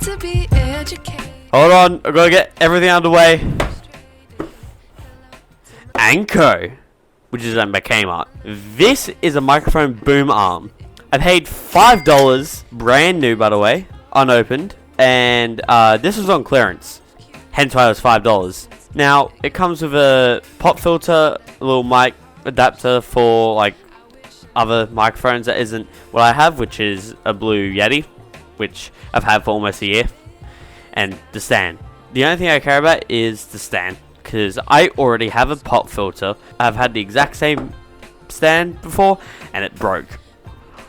to be educated. Hold on, I've got to get everything out of the way. Dencrn, which is a Kmart. This is a microphone boom arm. I paid $5, brand new by the way, unopened, and this was on clearance, hence why it was $5. Now it comes with a pop filter, a little mic adapter for like other microphones that isn't what I have, which is a Blue Yeti, which I've had for almost a year, and the stand. The only thing I care about is the stand, because I already have a pop filter. I've had the exact same stand before and it broke.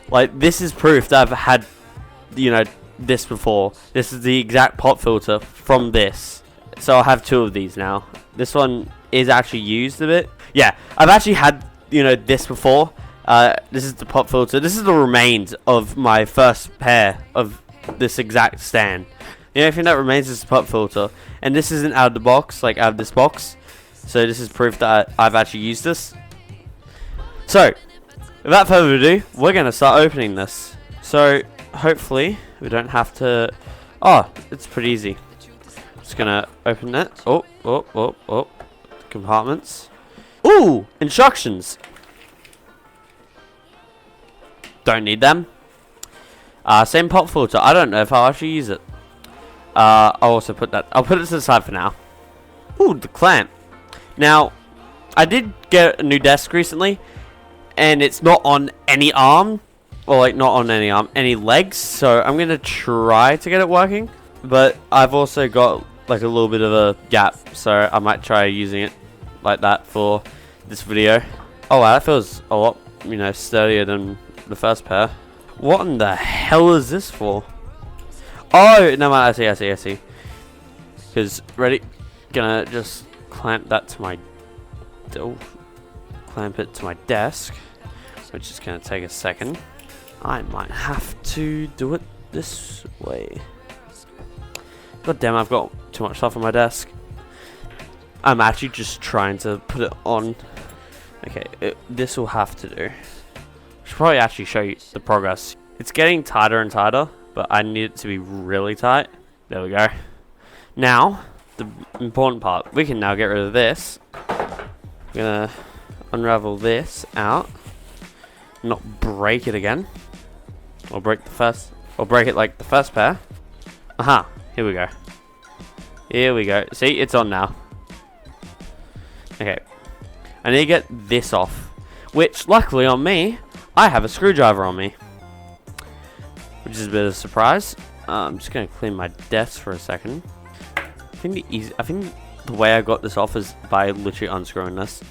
Like, this is proof that I've had, you know, this before. This is the exact pop filter from this. So I have two of these now. This one is actually used a bit. Yeah, I've actually had, you know, this before. This is the pop filter. This is the remains of my first pair of this exact stand. The only thing that remains is the pop filter. And this isn't out of the box, like out of this box. So this is proof that I've actually used this. So, without further ado, we're going to start opening this. So, hopefully, we don't have to... Oh, it's pretty easy. Just going to open it. Oh. Compartments. Ooh, instructions. Don't need them. Same pop filter. I don't know if I'll actually use it. I'll also put that. I'll put it to the side for now. Ooh, the clamp. Now, I did get a new desk recently, and it's not on any arm, or like not on any arm, any legs. So I'm gonna try to get it working, but I've also got like a little bit of a gap, so I might try using it like that for this video. Oh wow, that feels a lot, you know, sturdier than the first pair. What in the hell is this for? Oh, no, I see. Because, ready? Gonna just clamp that to my... Oh, clamp it to my desk. Which is gonna take a second. I might have to do it this way. God damn, I've got too much stuff on my desk. I'm actually just trying to put it on. Okay, this will have to do. I should probably actually show you the progress. It's getting tighter and tighter, but I need it to be really tight. There we go. Now, the important part. We can now get rid of this. I'm gonna unravel this out. Not break it again. Or break it like the first pair. Aha, here we go. Here we go. See, it's on now. Okay. I need to get this off. Which, luckily on me, I have a screwdriver on me. Which is a bit of a surprise. I'm just going to clean my desk for a second. I think the way I got this off is by literally unscrewing this.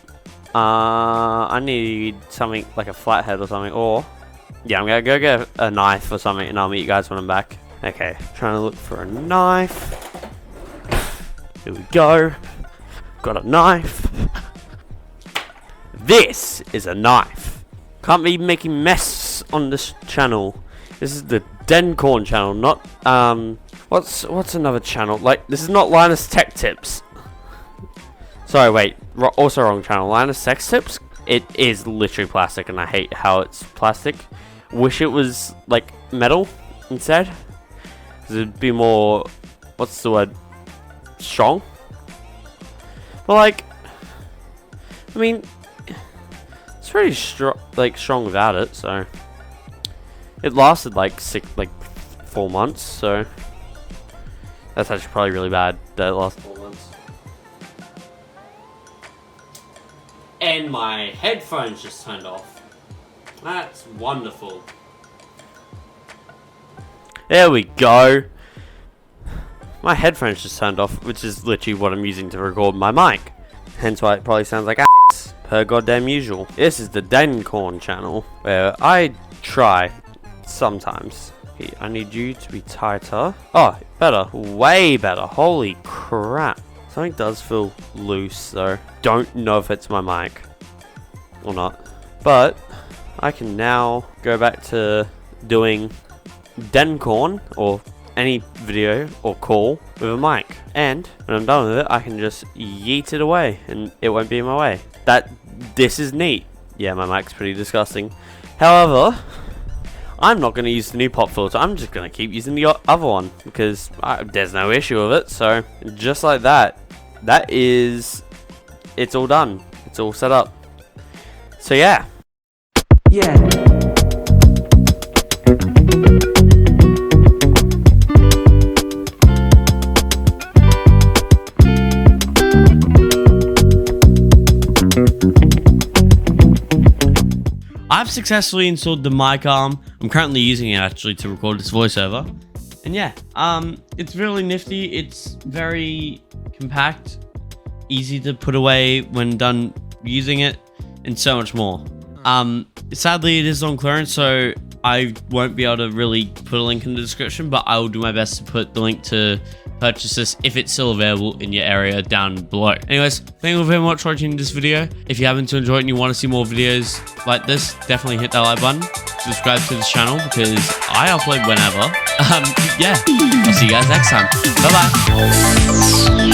I need something like a flathead or something. Or, yeah, I'm going to go get a knife or something and I'll meet you guys when I'm back. Okay, trying to look for a knife. Here we go. Got a knife. This is a knife. Can't be making mess on this channel. This is the Dencrn channel, not what's another channel? Like, this is not Linus Tech Tips. Sorry, wait, also wrong channel. Linus Tech Tips. It is literally plastic, and I hate how it's plastic. Wish it was like metal instead. 'Cause it'd be more, what's the word? Strong. But like, I mean, it's pretty strong without it, so. It lasted like 4 months, so that's actually probably really bad that it lasted 4 months. And my headphones just turned off. That's wonderful. There we go. My headphones just turned off, which is literally what I'm using to record my mic. Hence why it probably sounds like ass, per goddamn usual. This is the Dencrn channel, where I try sometimes. Okay, I need you to be tighter. Oh, better. Way better. Holy crap. Something does feel loose though. Don't know if it's my mic or not. But I can now go back to doing Dencrn or any video or call with a mic. And when I'm done with it, I can just yeet it away and it won't be in my way. This is neat. Yeah, my mic's pretty disgusting. However, I'm not going to use the new pop filter. I'm just going to keep using the other one because there's no issue with it. So just like that, it's all done. It's all set up. So yeah. I've successfully installed the mic arm. I'm currently using it actually to record this voiceover. And yeah, it's really nifty. It's very compact, easy to put away when done using it, and so much more. Sadly, it is on clearance, so I won't be able to really put a link in the description, but I will do my best to put the link to purchase this if it's still available in your area down below. Anyways, thank you very much for watching this video. If you happen to enjoy it and you want to see more videos like this, definitely hit that like button. Subscribe to this channel because I upload whenever. Yeah, I'll see you guys next time. Bye bye.